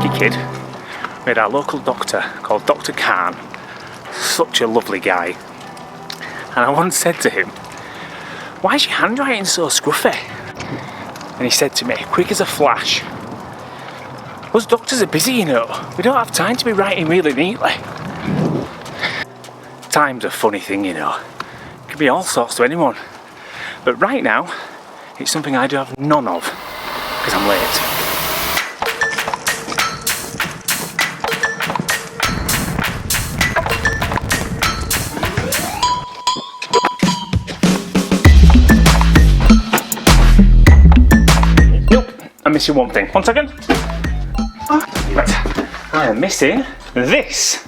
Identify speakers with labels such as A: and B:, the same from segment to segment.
A: cheeky kid, we had our local doctor called Dr. Khan, such a lovely guy, and I once said to him, "Why is your handwriting so scruffy?" And he said to me, quick as a flash, "Us doctors are busy, you know, we don't have time to be writing really neatly." Time's a funny thing, you know, it can be all sorts to anyone, but right now it's something I do have none of, because I'm late. I'm missing one thing. 1 second. Right. I am missing this.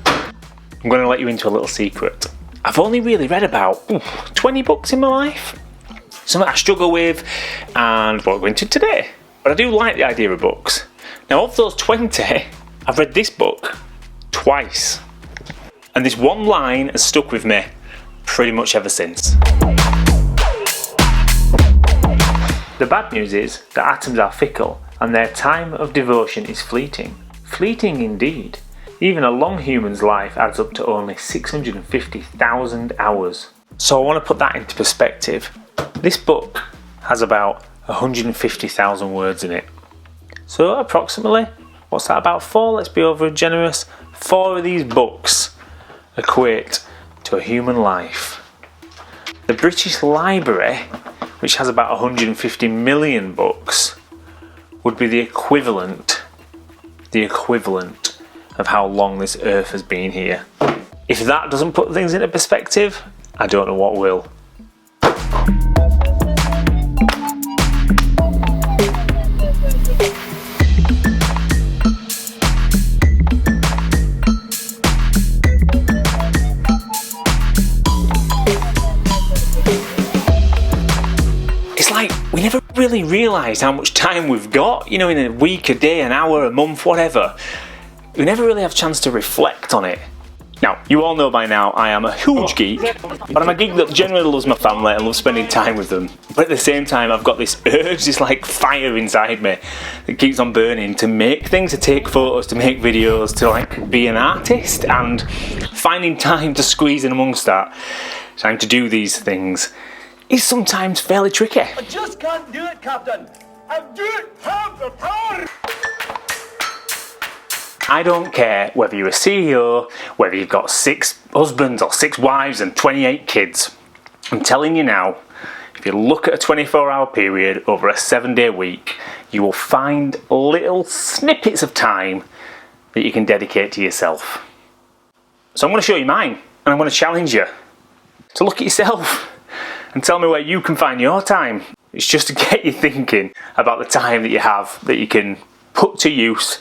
A: I'm going to let you into a little secret. I've only really read about 20 books in my life. Something I struggle with and what we're going to today. But I do like the idea of books. Now, of those 20, I've read this book twice. And this one line has stuck with me pretty much ever since. The bad news is that atoms are fickle and their time of devotion is fleeting. Fleeting indeed. Even a long human's life adds up to only 650,000 hours. So I want to put that into perspective. This book has about 150,000 words in it. So approximately, what's that, about 4? Let's be over generous. 4 of these books equate to a human life. The British Library, which has about 150 million books, would be the equivalent of how long this earth has been here. If that doesn't put things into perspective, I don't know what will. We never really realise how much time we've got, you know, in a week, a day, an hour, a month, whatever. We never really have a chance to reflect on it. Now, you all know by now I am a huge geek, but I'm a geek that generally loves my family and loves spending time with them. But at the same time, I've got this urge, this like fire inside me that keeps on burning to make things, to take photos, to make videos, to like be an artist, and finding time to squeeze in amongst that, time to do these things, is sometimes fairly tricky.
B: I just can't do it, Captain. I don't have the power.
A: I don't care whether you're a CEO, whether you've got 6 husbands or 6 wives and 28 kids. I'm telling you now, if you look at a 24-hour period over a 7-day week, you will find little snippets of time that you can dedicate to yourself. So I'm going to show you mine, and I'm going to challenge you to look at yourself and tell me where you can find your time. It's just to get you thinking about the time that you have that you can put to use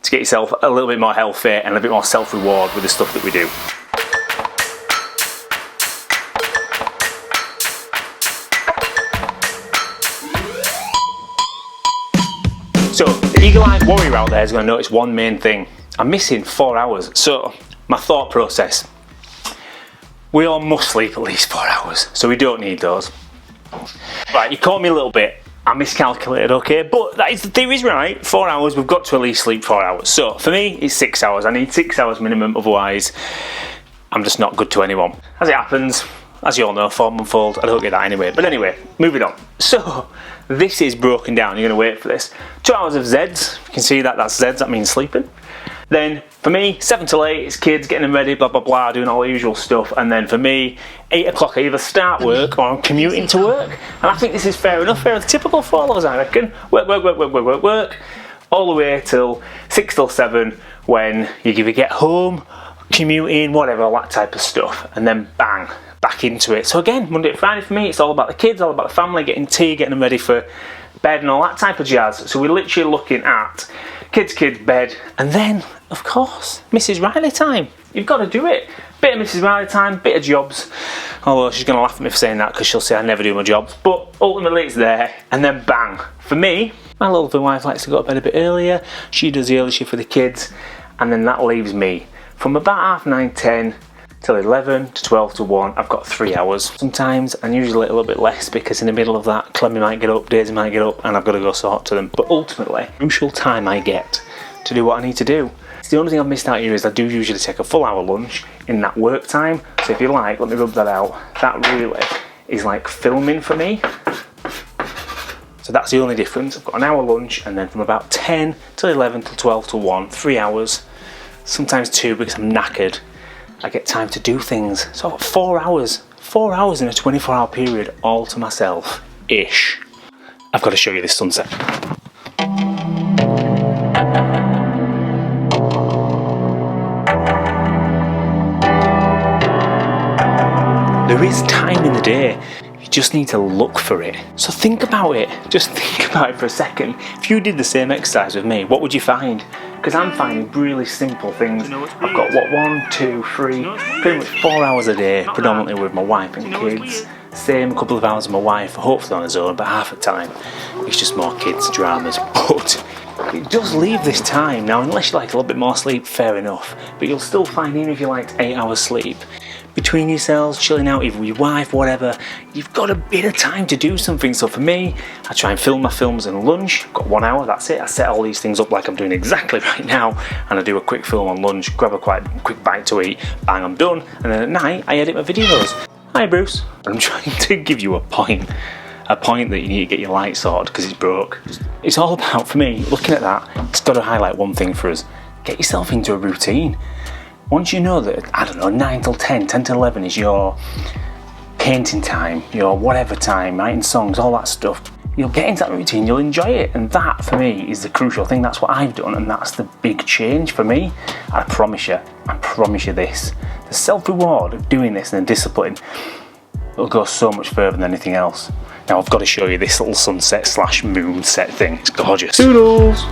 A: to get yourself a little bit more healthy and a bit more self-reward with the stuff that we do. So, the eagle-eyed warrior out there is going to notice one main thing. I'm missing 4 hours. So, my thought process. We all must sleep at least 4 hours, so we don't need those. Right, you caught me a little bit. I miscalculated, okay? But that is, the theory's right. 4 hours, we've got to at least sleep 4 hours. So, for me, it's 6 hours. I need 6 hours minimum, otherwise I'm just not good to anyone. As it happens, as you all know, 4-month-old, I don't get that anyway. But anyway, moving on. So, this is broken down. You're going to wait for this. 2 hours of Zeds. You can see that, that's Zeds, that means sleeping. Then, for me, 7 till 8, it's kids getting them ready, blah, blah, blah, doing all the usual stuff. And then for me, 8 o'clock, I either start work or I'm commuting to work. And I think this is fair enough, fair and typical for all of us, I reckon. Work, all the way till 6 till 7, when you either get home, commuting, whatever, all that type of stuff. And then bang, back into it. So again, Monday to Friday for me, it's all about the kids, all about the family, getting tea, getting them ready for bed and all that type of jazz. So we're literally looking at kids, bed, and then, of course, Mrs. Riley time. You've got to do it. Bit of Mrs. Riley time, bit of jobs. Although she's going to laugh at me for saying that because she'll say I never do my jobs. But ultimately it's there, and then bang. For me, my lovely wife likes to go to bed a bit earlier. She does the early shift for the kids, and then that leaves me from about 9:30, 10 till 11 to 12 to 1. I've got 3 hours. Sometimes, and usually a little bit less, because in the middle of that, Clemmy might get up, Daisy might get up, and I've got to go sort to them. But ultimately, crucial time I get to do what I need to do. The only thing I've missed out here is I do usually take a full hour lunch in that work time. So if you like, let me rub that out. That really is like filming for me. So that's the only difference. I've got an hour lunch, and then from about 10 till 11 till 12 till 1, 3 hours, sometimes 2 because I'm knackered. I get time to do things. So I've got 4 hours in a 24-hour period all to myself-ish. I've got to show you this sunset. There is time in the day, you just need to look for it. So think about it, just think about it for a second. If you did the same exercise with me, what would you find? Because I'm finding really simple things. I've got 1, 2, 3, pretty much 4 hours a day, predominantly with my wife and kids. Same couple of hours with my wife, hopefully on his own, but half the time it's just more kids dramas. But it does leave this time. Now, unless you like a little bit more sleep, fair enough, but you'll still find, even if you liked 8 hours sleep, between yourselves, chilling out, either with your wife, whatever, you've got a bit of time to do something. So for me, I try and film my films in lunch. I've got 1 hour, that's it. I set all these things up like I'm doing exactly right now, and I do a quick film on lunch, grab a quite quick bite to eat, bang, I'm done. And then at night, I edit my videos. Hi Bruce. I'm trying to give you a point that you need to get your light sorted because it's broke. It's all about, for me, looking at that, it's got to highlight one thing for us. Get yourself into a routine. Once you know that, I don't know, 9 till 10, 10 till 11 is your painting time, your whatever time, writing songs, all that stuff, you'll get into that routine, you'll enjoy it. And that, for me, is the crucial thing. That's what I've done, and that's the big change for me. I promise you this. The self-reward of doing this and the discipline will go so much further than anything else. Now, I've got to show you this little sunset / moon set thing. It's gorgeous. Toodles!